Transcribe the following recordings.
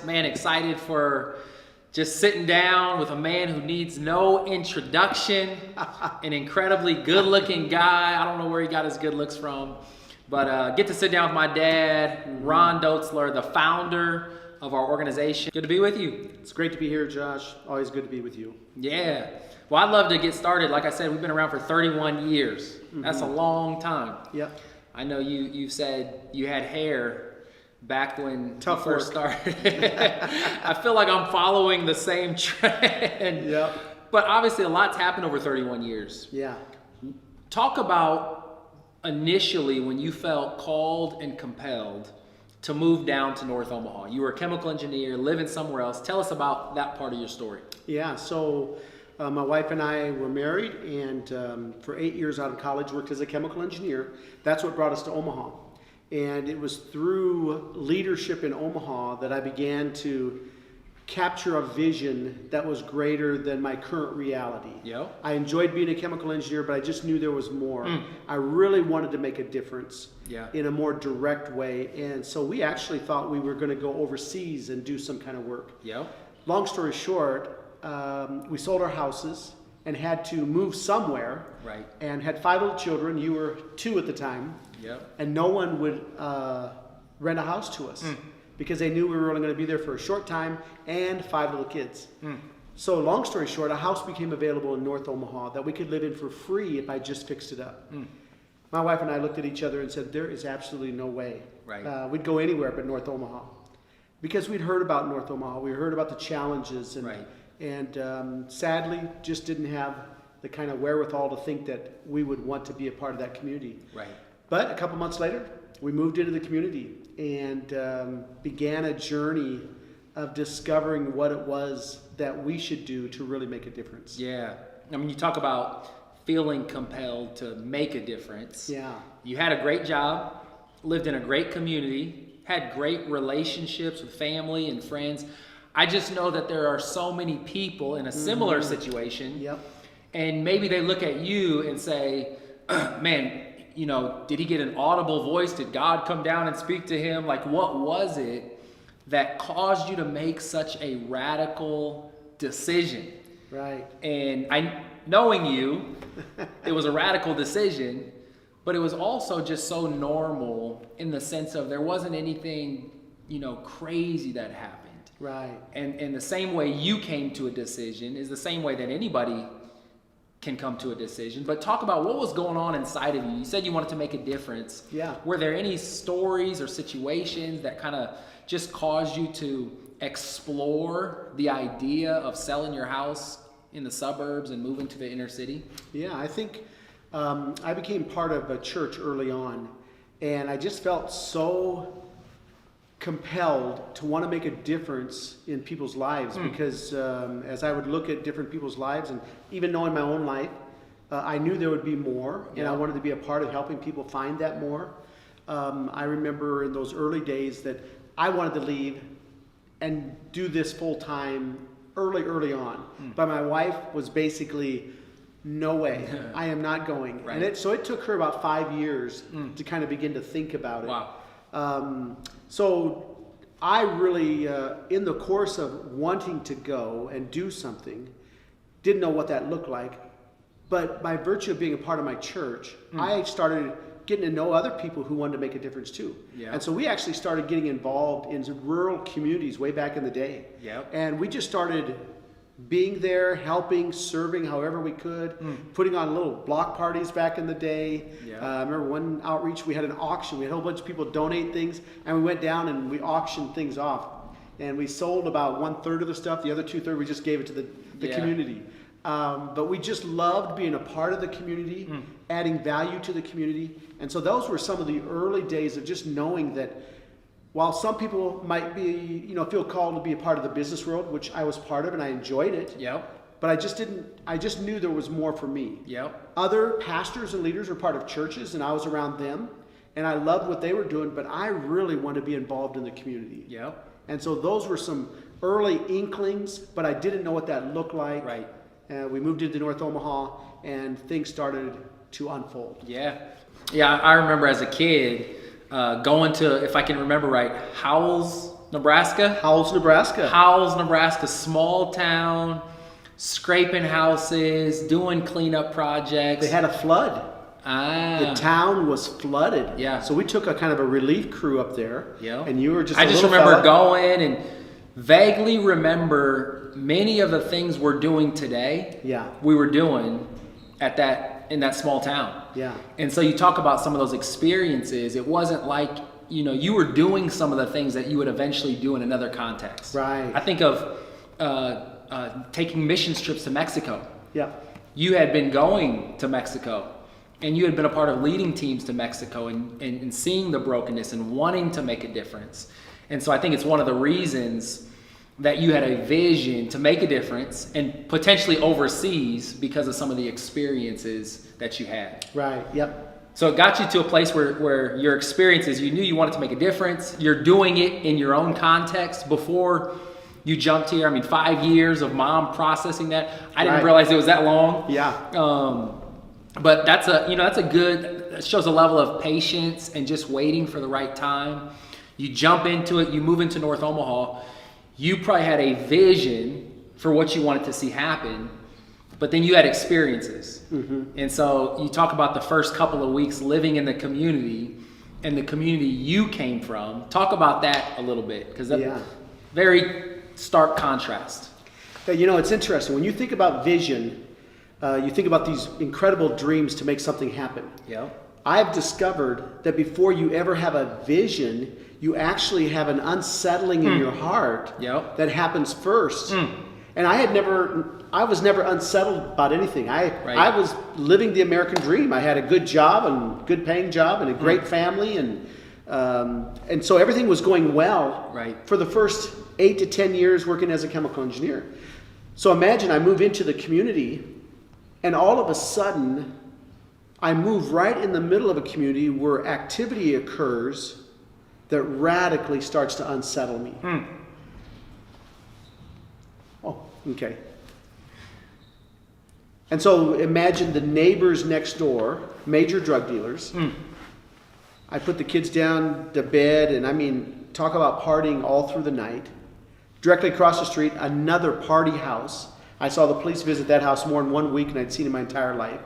Man, excited for just sitting down with a man who needs no introduction, an incredibly good-looking guy. I don't know where he got his good looks from, but get to sit down with my dad, Ron Dotzler, the founder of our organization. Good to be with you. It's great to be here, Josh. Always good to be with you. Yeah. Well, I'd love to get started. Like I said, we've been around for 31 years. That's a long time. Yep. I know you said you had hair back when you Tough first work. started. I feel like I'm following the same trend. Yep. But obviously a lot's happened over 31 years. Yeah. Talk about initially when you felt called and compelled to move down to North Omaha. You were a chemical engineer, living somewhere else. Tell us about that part of your story. Yeah. So my wife and I were married, and for 8 years out of college, worked as a chemical engineer. That's what brought us to Omaha. And it was through leadership in Omaha that I began to capture a vision that was greater than my current reality. Yep. I enjoyed being a chemical engineer, but I just knew there was more. I really wanted to make a difference in a more direct way. And so we actually thought we were going to go overseas and do some kind of work. Yep. Long story short, we sold our houses and had to move somewhere. Right. And had 5 little children. You were 2 at the time. Yep. And no one would rent a house to us because they knew we were only going to be there for a short time, and 5 little kids. So long story short, a house became available in North Omaha that we could live in for free if I just fixed it up. My wife and I looked at each other and said, there is absolutely no way. Right. We'd go anywhere but North Omaha. Because we'd heard about North Omaha. We heard about the challenges. And sadly, just didn't have the kind of wherewithal to think that we would want to be a part of that community. Right. But a couple months later, we moved into the community and began a journey of discovering what it was that we should do to really make a difference. Yeah. I mean, you talk about feeling compelled to make a difference. Yeah. You had a great job, lived in a great community, had great relationships with family and friends. I just know that there are so many people in a similar situation. Yep. And maybe they look at you and say, man, you know, did he get an audible voice? Did God come down and speak to him? Like, what was it that caused you to make such a radical decision? Right. And knowing you, it was a radical decision, but it was also just so normal in the sense of there wasn't anything, crazy that happened. Right. And the same way you came to a decision is the same way that anybody can come to a decision. But talk about what was going on inside of you. You said you wanted to make a difference. Yeah. Were there any stories or situations that kind of just caused you to explore the idea of selling your house in the suburbs and moving to the inner city? Yeah, I think I became part of a church early on, and I just felt so compelled to want to make a difference in people's lives because as I would look at different people's lives, and even knowing my own life, I knew there would be more, and I wanted to be a part of helping people find that more. I remember in those early days that I wanted to leave and do this full time early on, but my wife was basically, no way, I am not going. Right. And so it took her about 5 years to kind of begin to think about it. Wow. So I really, in the course of wanting to go and do something, didn't know what that looked like. But by virtue of being a part of my church, I started getting to know other people who wanted to make a difference too. Yeah. And so we actually started getting involved in rural communities way back in the day. Yep. And we just started being there, helping, serving however we could, putting on little block parties back in the day. Yeah. I remember one outreach, we had an auction. We had a whole bunch of people donate things, and we went down and we auctioned things off. And we sold about 1/3 of the stuff. The other 2/3 we just gave it to the community. But we just loved being a part of the community, adding value to the community. And so those were some of the early days of just knowing that while some people might be, feel called to be a part of the business world, which I was part of and I enjoyed it. Yep. But I just knew there was more for me. Yep. Other pastors and leaders were part of churches, and I was around them, and I loved what they were doing, but I really wanted to be involved in the community. Yep. And so those were some early inklings, but I didn't know what that looked like. Right. We moved into North Omaha, and things started to unfold. Yeah. Yeah, I remember as a kid going to, if I can remember right, Howell's Nebraska. Howells, Nebraska. Howells, Nebraska, small town, scraping houses, doing cleanup projects. They had a flood. The town was flooded. Yeah. So we took a kind of a relief crew up there. Yeah. And you were just I just remember going and vaguely remember many of the things we're doing today. Yeah. We were doing in that small town. Yeah. And so you talk about some of those experiences. It wasn't like, you were doing some of the things that you would eventually do in another context. Right. I think of taking mission trips to Mexico. Yeah. You had been going to Mexico, and you had been a part of leading teams to Mexico and seeing the brokenness and wanting to make a difference. And so I think it's one of the reasons that you had a vision to make a difference and potentially overseas because of some of the experiences that you had. Right. Yep. So it got you to a place where your experiences, you knew you wanted to make a difference. You're doing it in your own context before you jumped here. I mean, 5 years of mom processing that. I didn't realize it was that long. Yeah. But that shows a level of patience and just waiting for the right time. You jump into it, you move into North Omaha. You probably had a vision for what you wanted to see happen, but then you had experiences. Mm-hmm. And so you talk about the first couple of weeks living in the community and the community you came from. Talk about that a little bit, because that's very stark contrast. It's interesting. When you think about vision, you think about these incredible dreams to make something happen. Yeah. I've discovered that before you ever have a vision, you actually have an unsettling in your heart that happens first. And I was never unsettled about anything. I was living the American dream. I had a good job and good paying job and a great family, and so everything was going well for the first 8 to 10 years working as a chemical engineer. So imagine I move into the community, and all of a sudden I move right in the middle of a community where activity occurs that radically starts to unsettle me. Oh, okay. And so imagine the neighbors next door, major drug dealers. I put the kids down to bed, and I mean, talk about partying all through the night. Directly across the street, another party house. I saw the police visit that house more in 1 week than I'd seen in my entire life.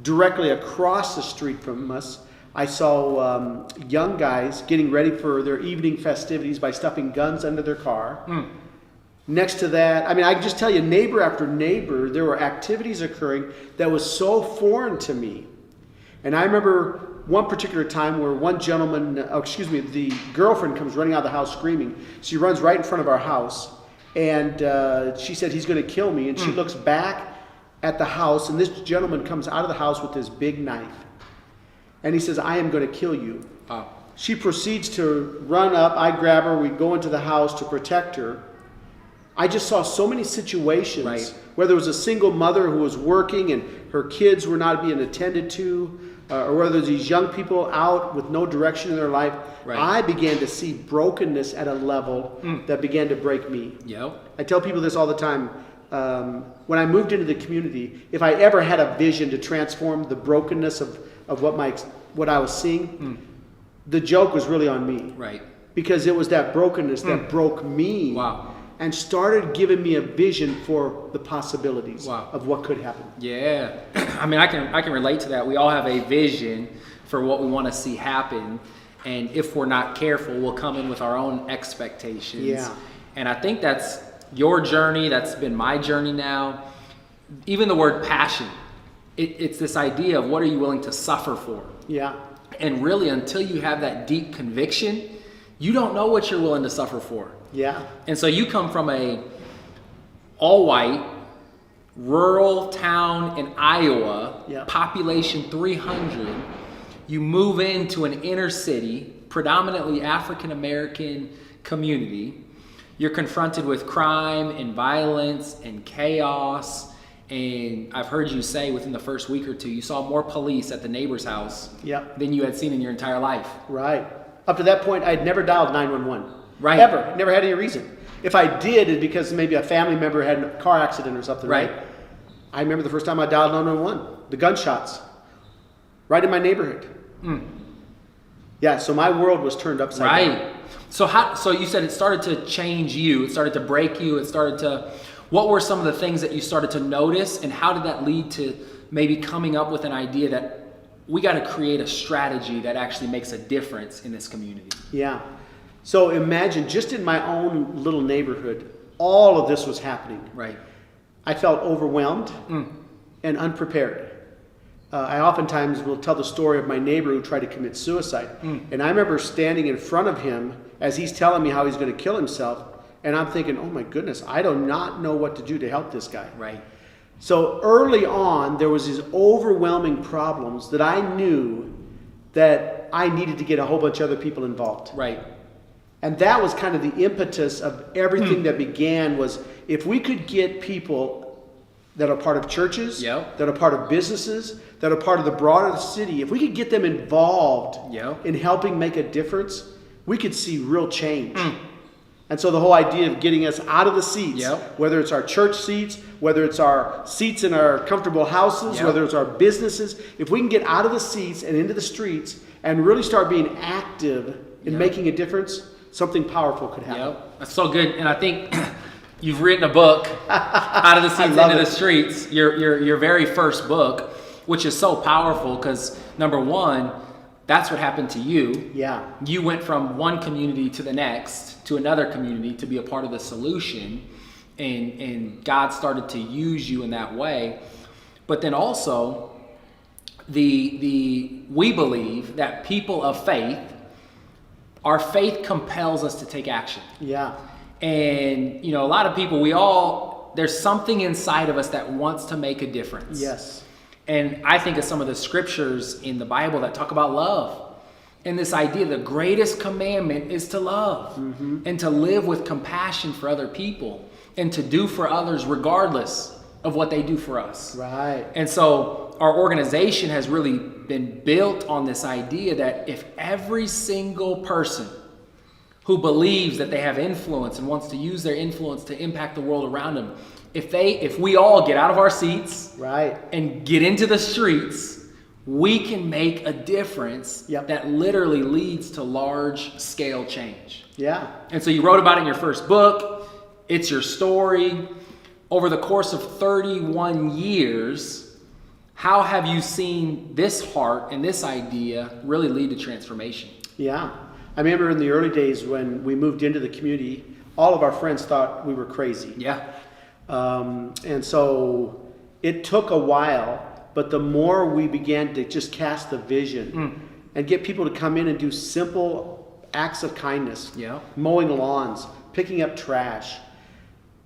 Directly across the street from us, I saw young guys getting ready for their evening festivities by stuffing guns under their car. Next to that, I mean, I can just tell you, neighbor after neighbor, there were activities occurring that was so foreign to me. And I remember one particular time where one gentleman, the girlfriend comes running out of the house screaming. She runs right in front of our house, and she said, "He's going to kill me." And she looks back at the house, and this gentleman comes out of the house with this big knife. And he says, "I am going to kill you." She proceeds to run up. I grab her. We go into the house to protect her. I just saw so many situations where there was a single mother who was working and her kids were not being attended to, or whether there's these young people out with no direction in their life. I began to see brokenness at a level that began to break me. I tell people this all the time. When I moved into the community, if I ever had a vision to transform the brokenness of what I was seeing, the joke was really on me. Because it was that brokenness that broke me. And started giving me a vision for the possibilities of what could happen. Yeah, I mean, I can relate to that. We all have a vision for what we want to see happen, and if we're not careful, we'll come in with our own expectations. And I think that's your journey. That's been my journey now. Even the word passion, it's this idea of what are you willing to suffer for? And really, until you have that deep conviction, you don't know what you're willing to suffer for. And so you come from a all-white rural town in Iowa, population 300. You move into an inner city, predominantly African-American community. You're confronted with crime and violence and chaos. And I've heard you say within the first week or two, you saw more police at the neighbor's house than you had seen in your entire life. Up to that point, I'd never dialed 911. Ever. Never had any reason. If I did, it's because maybe a family member had a car accident or something. I remember the first time I dialed 911, the gunshots, right in my neighborhood. So my world was turned upside down. So you said it started to change you. It started to break you. What were some of the things that you started to notice, and how did that lead to maybe coming up with an idea that we got to create a strategy that actually makes a difference in this community? Yeah. So imagine just in my own little neighborhood, all of this was happening. Right. I felt overwhelmed and unprepared. I oftentimes will tell the story of my neighbor who tried to commit suicide. And I remember standing in front of him as he's telling me how he's going to kill himself. And I'm thinking, oh my goodness, I do not know what to do to help this guy. Right. So early on, there was these overwhelming problems that I knew that I needed to get a whole bunch of other people involved. Right. And that was kind of the impetus of everything that began, was if we could get people that are part of churches, that are part of businesses, that are part of the broader city, if we could get them involved in helping make a difference, we could see real change. And so the whole idea of getting us out of the seats, whether it's our church seats, whether it's our seats in our comfortable houses, whether it's our businesses, if we can get out of the seats and into the streets and really start being active in making a difference, something powerful could happen. That's so good. And I think you've written a book, Out of the Seats into the Streets, your very first book, which is so powerful because, number one, that's what happened to you. Yeah. You went from one community to the next, to another community, to be a part of the solution, and God started to use you in that way. But then also, we believe that people of faith, our faith compels us to take action. Yeah. And, a lot of people, there's something inside of us that wants to make a difference. Yes. And I think of some of the scriptures in the Bible that talk about love. And this idea, the greatest commandment is to love and to live with compassion for other people and to do for others regardless of what they do for us. Right. And so our organization has really been built on this idea that if every single person who believes that they have influence and wants to use their influence to impact the world around them, if we all get out of our seats and get into the streets, we can make a difference that literally leads to large scale change. Yeah. And so you wrote about it in your first book. It's your story. Over the course of 31 years, how have you seen this heart and this idea really lead to transformation? Yeah. I remember in the early days when we moved into the community, all of our friends thought we were crazy. Yeah. And so it took a while, but the more we began to just cast the vision and get people to come in and do simple acts of kindness, mowing lawns, picking up trash,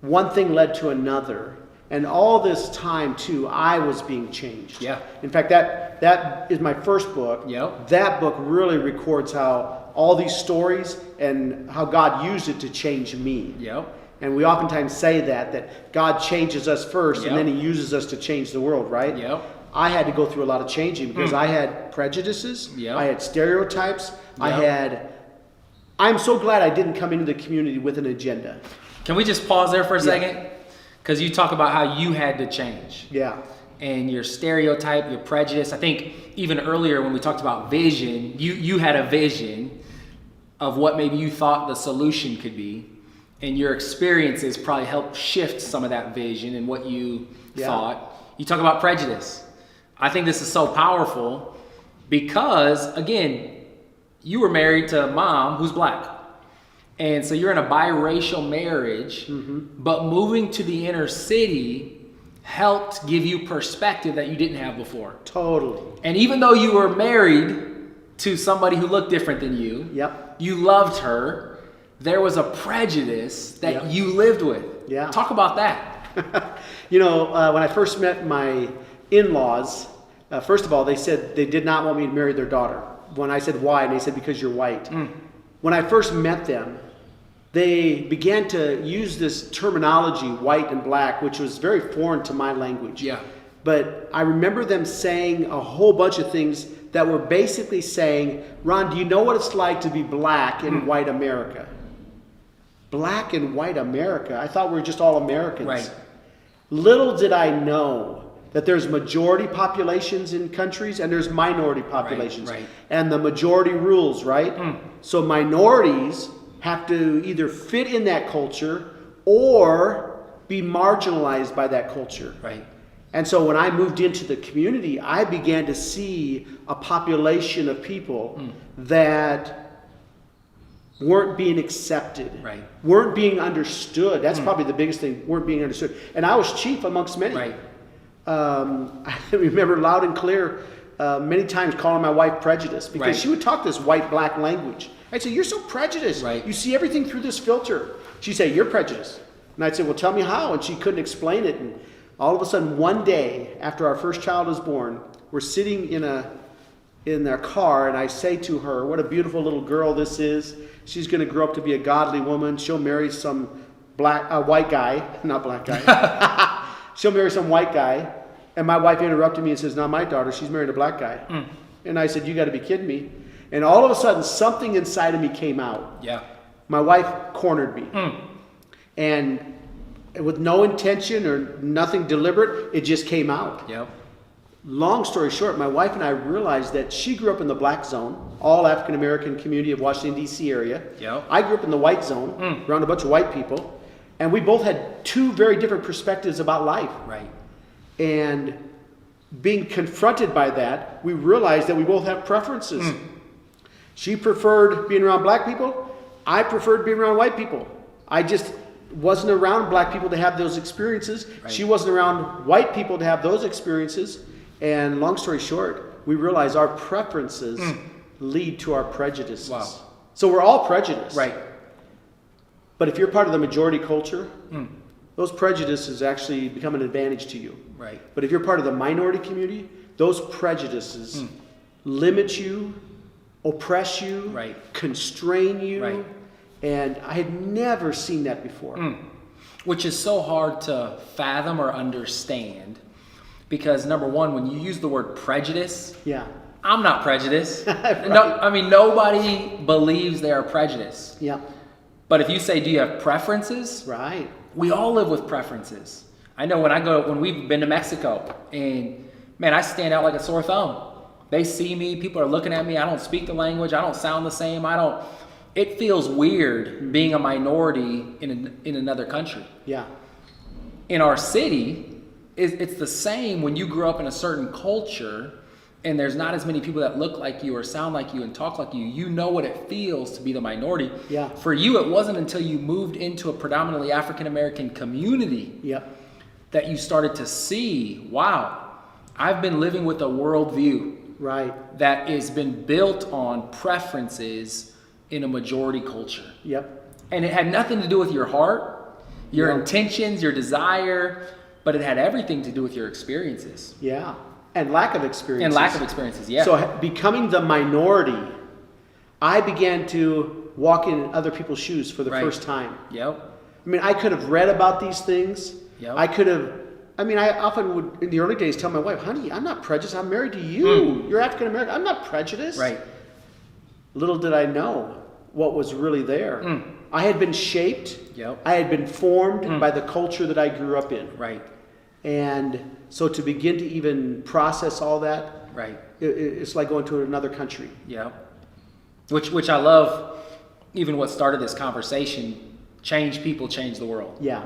one thing led to another. And all this time, too, I was being changed. Yeah. In fact, that is my first book. That book really records how all these stories and how God used it to change me. And we oftentimes say that God changes us first and then he uses us to change the world, right? I had to go through a lot of changing because I had prejudices, I had stereotypes, I'm so glad I didn't come into the community with an agenda. Can we just pause there for a second? Because you talk about how you had to change. Yeah. And your stereotype, your prejudice. I think even earlier when we talked about vision, you had a vision of what maybe you thought the solution could be. And your experiences probably helped shift some of that vision and what you thought. You talk about prejudice. I think this is so powerful because, again, you were married to a mom who's black. And so you're in a biracial marriage, but moving to the inner city helped give you perspective that you didn't have before. Totally. And even though you were married to somebody who looked different than you, you loved her, there was a prejudice that you lived with. Yeah. Talk about that. When I first met my in-laws, first of all, they said they did not want me to marry their daughter. When I said why, and they said because you're white. When I first met them, they began to use this terminology, white and black, which was very foreign to my language. But I remember them saying a whole bunch of things that were basically saying, Ron, do you know what it's like to be black in white America? Black and white America? I thought we were just all Americans. Right. Little did I know that there's majority populations in countries and there's minority populations. Right. And the majority rules, right? So minorities have to either fit in that culture or be marginalized by that culture. Right. And so when I moved into the community, I began to see a population of people that weren't being accepted, Right. weren't being understood. That's probably the biggest thing, weren't being understood. And I was chief amongst many. Right. I remember loud and clear many times calling my wife Prejudice because Right. she would talk this white-black language. I'd say, you're so prejudiced. Right. You see everything through this filter. She'd say, you're prejudiced. And I'd say, well, tell me how. And she couldn't explain it. And all of a sudden, one day after our first child was born, we're sitting in their car, and I say to her, what a beautiful little girl this is. She's going to grow up to be a godly woman. She'll marry some white guy, not black guy. She'll marry some white guy. And my wife interrupted me and says, not my daughter, she's married a black guy. And I said, you got to be kidding me. And all of a sudden, something inside of me came out. Yeah. My wife cornered me. And with no intention or nothing deliberate, it just came out. Yep. Long story short, my wife and I realized that she grew up in the black zone, all African American community of Washington, D.C. area. Yep. I grew up in the white zone, around a bunch of white people. And we both had two very different perspectives about life. Right. And being confronted by that, we realized that we both have preferences. She preferred being around black people. I preferred being around white people. I just wasn't around black people to have those experiences. Right. She wasn't around white people to have those experiences. And long story short, we realize our preferences lead to our prejudices. Wow. So we're all prejudiced. Right. But if you're part of the majority culture, those prejudices actually become an advantage to you. Right. But if you're part of the minority community, those prejudices limit you, oppress you, Right. constrain you. Right. And I had never seen that before. Which is so hard to fathom or understand because, number one, when you use the word prejudice, Yeah. I'm not prejudiced. Right. No, I mean, nobody believes they are prejudiced. Yeah. But if you say, do you have preferences? Right. We all live with preferences. I know when we've been to Mexico, and man, I stand out like a sore thumb. They see me, people are looking at me, I don't speak the language, I don't sound the same, it feels weird being a minority in another country. Yeah. In our city, it's the same when you grew up in a certain culture and there's not as many people that look like you or sound like you and talk like you. You know what it feels to be the minority. Yeah. For you, it wasn't until you moved into a predominantly African American community that you started to see, wow, I've been living with a worldview Right. that has been built on preferences in a majority culture. Yep. And it had nothing to do with your heart, your intentions, your desire, but it had everything to do with your experiences. Yeah. And lack of experience. Yeah. So becoming the minority, I began to walk in other people's shoes for the first time. Yep. I mean, I could have read about these things. Yep. I often would, in the early days, tell my wife, honey, I'm not prejudiced. I'm married to you. You're African American. I'm not prejudiced. Right. Little did I know what was really there. I had been shaped. Yep. I had been formed by the culture that I grew up in. Right. And so to begin to even process all that, Right. it's like going to another country. Yeah. Which I love, even what started this conversation, change people, change the world. Yeah.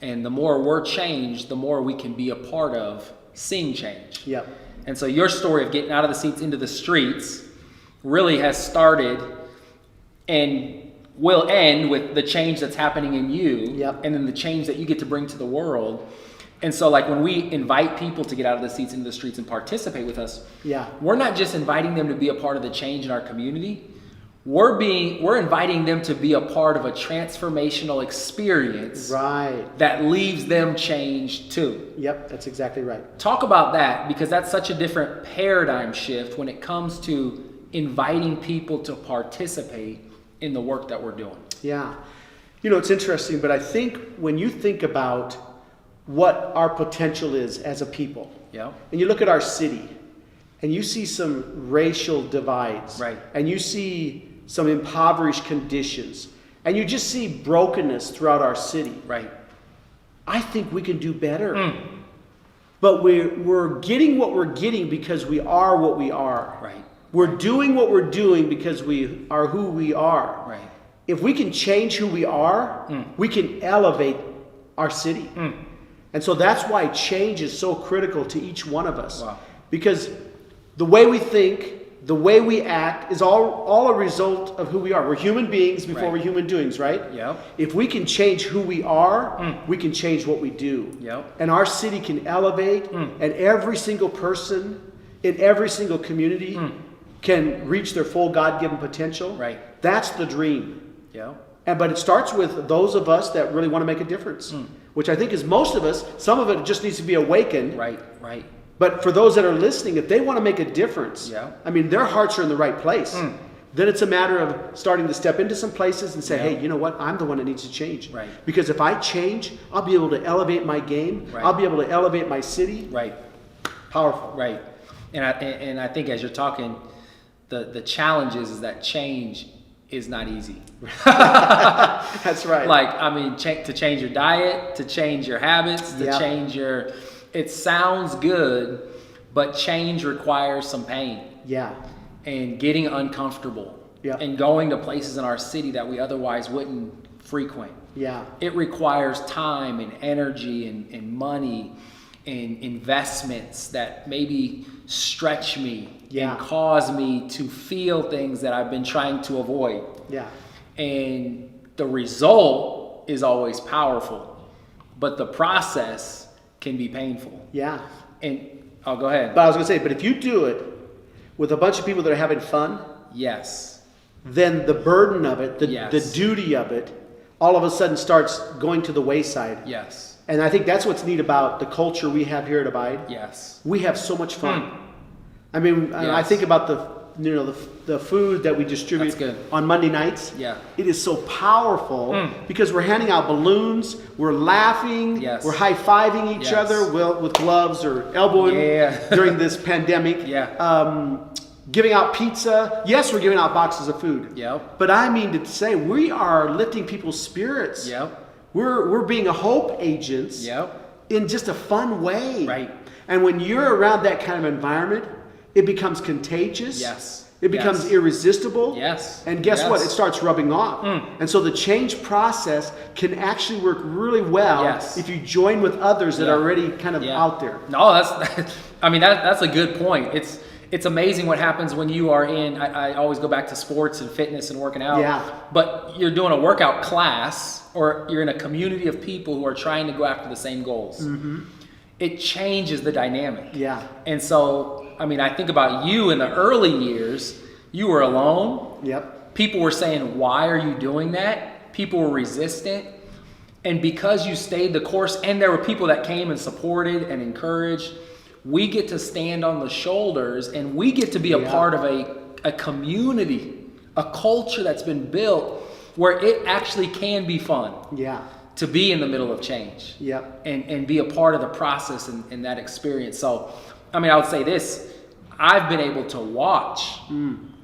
And the more we're changed, the more we can be a part of seeing change. Yep. And so your story of getting out of the seats into the streets really has started and will end with the change that's happening in you. Yep. And then the change that you get to bring to the world. And so like when we invite people to get out of the seats into the streets and participate with us, we're not just inviting them to be a part of the change in our community. We're inviting them to be a part of a transformational experience that leaves them changed too. Yep, that's exactly right. Talk about that, because that's such a different paradigm shift when it comes to inviting people to participate in the work that we're doing. Yeah. You know, it's interesting, but I think when you think about what our potential is as a people, and you look at our city, and you see some racial divides, and you see some impoverished conditions, and you just see brokenness throughout our city. I think we can do better. But we're getting what we're getting because we are what we are. We're doing what we're doing because we are who we are. if we can change who we are, we can elevate our city. And so that's why change is so critical to each one of us. Wow. Because the way we think, the way we act is all a result of who we are. We're human beings before we're human doings, right? Yep. If we can change who we are, we can change what we do. Yep. And our city can elevate, and every single person in every single community can reach their full God-given potential. Right. That's the dream. Yeah. But it starts with those of us that really want to make a difference, which I think is most of us. Some of it just needs to be awakened. Right. But for those that are listening, if they want to make a difference, I mean, their hearts are in the right place. Then it's a matter of starting to step into some places and say, hey, you know what? I'm the one that needs to change. Right. Because if I change, I'll be able to elevate my game. Right. I'll be able to elevate my city. Right. Powerful. Right. And I think as you're talking, the challenge is that change is not easy. That's right. Like, I mean, to change your diet, to change your habits, to change your... It sounds good, but change requires some pain. Yeah. And getting uncomfortable. Yeah. And going to places in our city that we otherwise wouldn't frequent. Yeah. It requires time and energy and money and investments that maybe stretch me and cause me to feel things that I've been trying to avoid. Yeah. And the result is always powerful, but the process can be painful. Yeah. And I'll go ahead. But I was going to say, but if you do it with a bunch of people that are having fun, Yes. then the burden of it, the duty of it, all of a sudden starts going to the wayside. Yes. And I think that's what's neat about the culture we have here at Abide. Yes. We have so much fun. I mean, I think about the food that we distribute That's good. on Monday nights. Yeah. It is so powerful because we're handing out balloons, we're laughing, Yes. we're high-fiving each other with gloves or elbowing during this pandemic. Yeah. Giving out pizza. Yes, we're giving out boxes of food. Yep. But I mean to say we are lifting people's spirits. Yep. We're being a hope agents in just a fun way. Right. And when you're around that kind of environment, it becomes contagious. Yes. It becomes irresistible. Yes. And guess what? It starts rubbing off. And so the change process can actually work really well if you join with others that are already kind of out there. No, that's a good point. It's amazing what happens when you are in, I always go back to sports and fitness and working out. Yeah. But you're doing a workout class or you're in a community of people who are trying to go after the same goals. It changes the dynamic. Yeah. And so, I mean, I think about you in the early years, you were alone. Yep. People were saying, why are you doing that? People were resistant. And because you stayed the course, and there were people that came and supported and encouraged, we get to stand on the shoulders and we get to be a part of a community, a culture that's been built where it actually can be fun. Yeah. To be in the middle of change. Yep. And be a part of the process and that experience. So, I mean, I would say this, I've been able to watch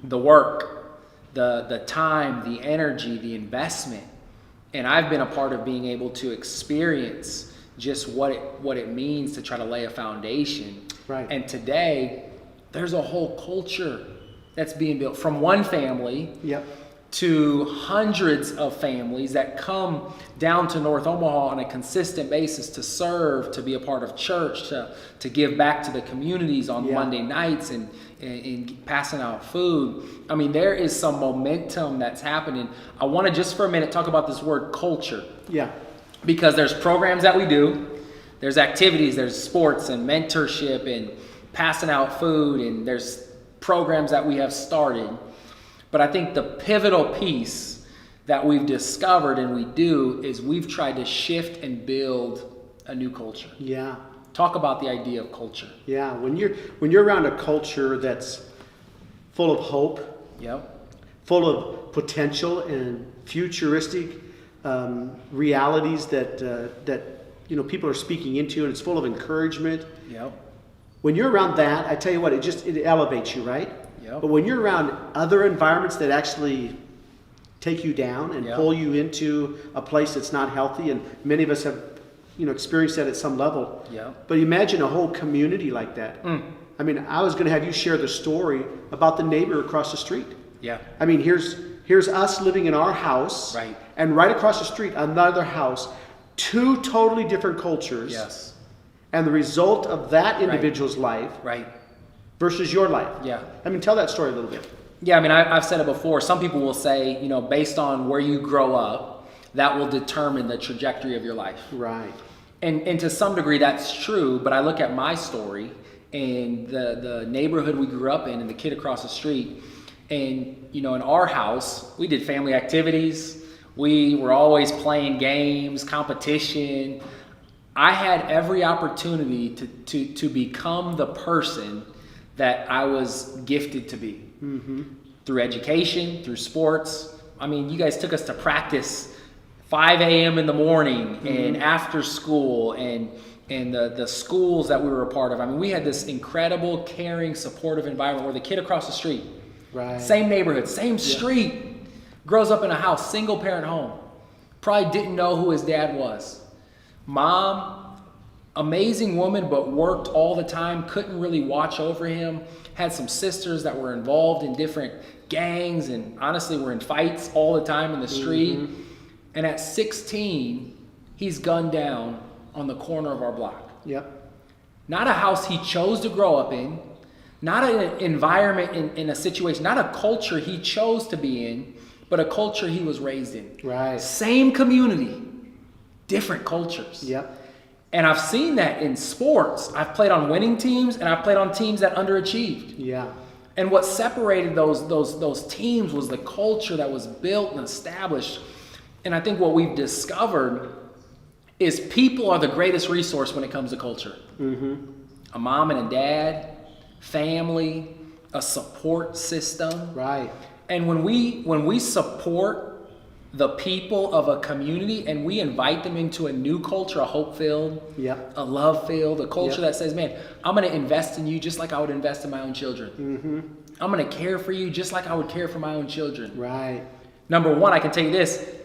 the work, the time, the energy, the investment, and I've been a part of being able to experience just what it means to try to lay a foundation. Right. And today, there's a whole culture that's being built from one family to hundreds of families that come down to North Omaha on a consistent basis to serve, to be a part of church, to give back to the communities on Monday nights and passing out food. I mean, there is some momentum that's happening. I want to just for a minute talk about this word culture. Yeah. Because there's programs that we do, there's activities, there's sports and mentorship and passing out food, and there's programs that we have started. But I think the pivotal piece that we've discovered and we do is we've tried to shift and build a new culture. Yeah. Talk about the idea of culture. Yeah. When you're around a culture that's full of hope, full of potential and futuristic realities that people are speaking into, and it's full of encouragement. When you're around that, I tell you what, it elevates you, right? But when you're around other environments that actually take you down and pull you into a place that's not healthy, and many of us have experienced that at some level. But imagine a whole community like that. I mean, I was going to have you share the story about the neighbor across the street. I mean, here's Here's us living in our house. Right. And right across the street, another house. Two totally different cultures. Yes. And the result of that individual's life Right. versus your life. Yeah. I mean, tell that story a little bit. Yeah, I mean, I've said it before. Some people will say, based on where you grow up, that will determine the trajectory of your life. Right. And to some degree, that's true. But I look at my story and the neighborhood we grew up in and the kid across the street. And, in our house, we did family activities. We were always playing games, competition. I had every opportunity to become the person that I was gifted to be. Mm-hmm. Through education, through sports. I mean, you guys took us to practice 5 a.m. in the morning and after school and the schools that we were a part of. I mean, we had this incredible, caring, supportive environment where the kid across the street, same neighborhood, same street, grows up in a house, single parent home, probably didn't know who his dad was. Mom, amazing woman, but worked all the time, couldn't really watch over him, had some sisters that were involved in different gangs and honestly were in fights all the time in the street. And at 16, he's gunned down on the corner of our block. Yep. Not a house he chose to grow up in, not an environment in a situation, not a culture he chose to be in, but a culture he was raised in. Right. Same community, different cultures. Yep. And I've seen that in sports. I've played on winning teams and I've played on teams that underachieved. Yeah. And what separated those teams was the culture that was built and established. And I think what we've discovered is people are the greatest resource when it comes to culture. Mm-hmm. A mom and a dad, family, a support system. Right. And when we support the people of a community and we invite them into a new culture, a hope-filled, a love-filled, a culture that says, man, I'm going to invest in you just like I would invest in my own children. Mm-hmm. I'm going to care for you just like I would care for my own children. Right. Number one, I can tell you this.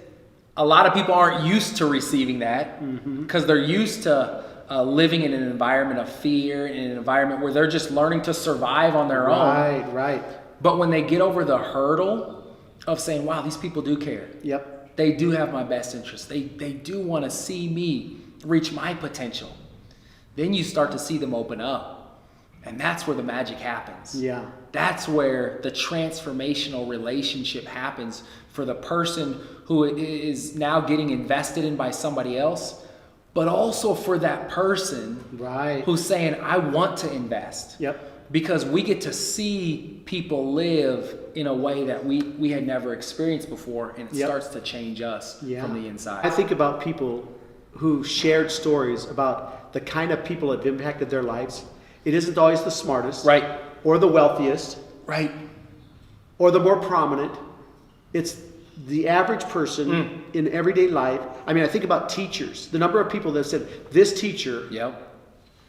A lot of people aren't used to receiving that because they're used to living in an environment of fear, in an environment where they're just learning to survive on their own. Right. But when they get over the hurdle of saying, wow, these people do care. Yep. They do have my best interest. They do want to see me reach my potential. Then you start to see them open up. And that's where the magic happens. Yeah. That's where the transformational relationship happens for the person who is now getting invested in by somebody else, but also for that person who's saying, I want to invest. Yep. Because we get to see people live in a way that we had never experienced before, and it starts to change us from the inside. I think about people who shared stories about the kind of people that have impacted their lives. It isn't always the smartest, right, or the wealthiest, right, or the more prominent. It's the average person in everyday life. I mean, I think about teachers. The number of people that said, this teacher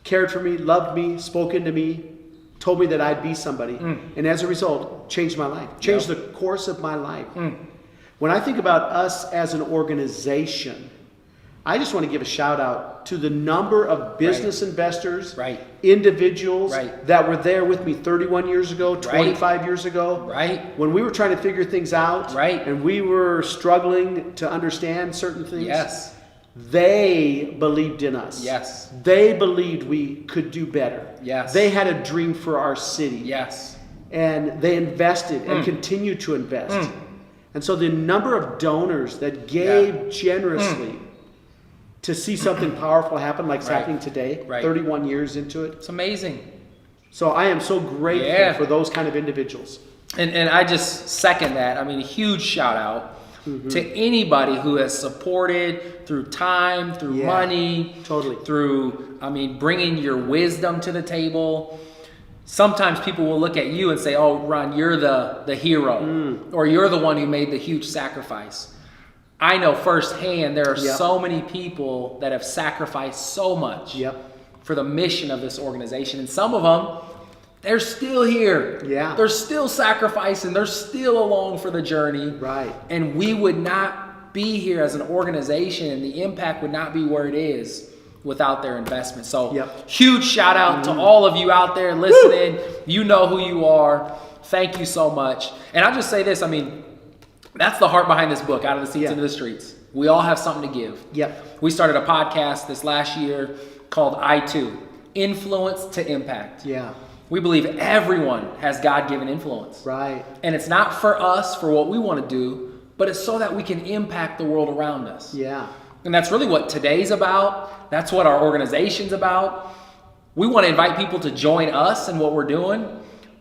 cared for me, loved me, spoke into me, told me that I'd be somebody, and as a result, changed my life, changed the course of my life. When I think about us as an organization, I just want to give a shout out to the number of business investors, individuals that were there with me 31 years ago, 25 years ago, when we were trying to figure things out, and we were struggling to understand certain things. They believed in us. They believed we could do better. They had a dream for our city. And they invested and continue to invest. And so the number of donors that gave generously to see something powerful happen like it's happening today, 31 years into it. It's amazing. So I am so grateful for those kind of individuals. And I just second that. I mean, a huge shout out to anybody who has supported through time, through money, through, bringing your wisdom to the table. Sometimes people will look at you and say, oh, Ron, you're the hero, or you're the one who made the huge sacrifice. I know firsthand there are so many people that have sacrificed so much for the mission of this organization. And some of them, they're still here. They're still sacrificing. They're still along for the journey. And we would not be here as an organization, and the impact would not be where it is without their investment. So huge shout out to all of you out there listening. You know who you are. Thank you so much. And I'll just say this, That's the heart behind this book, Out of the Seats Yeah. into the Streets. We all have something to give. Yep. We started a podcast this last year called I2, Influence to Impact. Yeah. We believe everyone has God-given influence. Right. And it's not for us, for what we want to do, but it's so that we can impact the world around us. Yeah. And that's really what today's about. That's what our organization's about. We want to invite people to join us in what we're doing.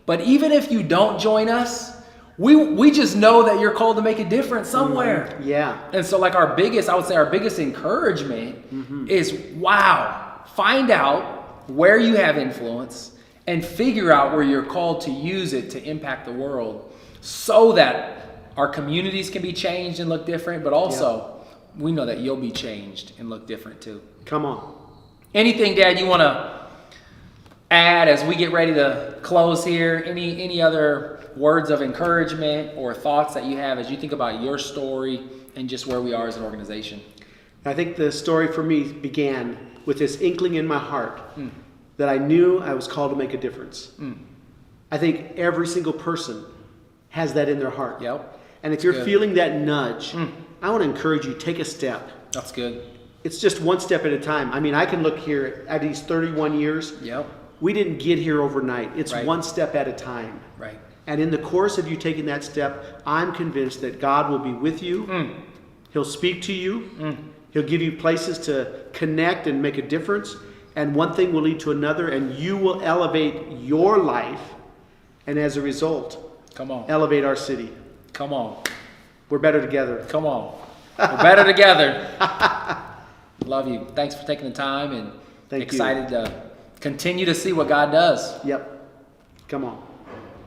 But even if you don't join us, we just know that you're called to make a difference somewhere. Mm-hmm. Yeah. And so like I would say our biggest encouragement is, wow, find out where you have influence and figure out where you're called to use it to impact the world so that our communities can be changed and look different, but also we know that you'll be changed and look different too. Come on. Anything, Dad, you want to add as we get ready to close here? Any other words of encouragement or thoughts that you have as you think about your story and just where we are as an organization? I think the story for me began with this inkling in my heart that I knew I was called to make a difference. I think every single person has that in their heart. Yep. And if you're Good. feeling that nudge, I want to encourage you, take a step. That's good. It's just one step at a time. I mean, I can look here at these 31 years. Yep. We didn't get here overnight. It's Right. one step at a time. Right. And in the course of you taking that step, I'm convinced that God will be with you. He'll speak to you. He'll give you places to connect and make a difference. And one thing will lead to another, and you will elevate your life. And as a result, Come on. elevate our city. Come on. We're better together. Come on. We're better together. Love you. Thanks for taking the time and Thank you. excited to continue to see what God does. Yep. Come on.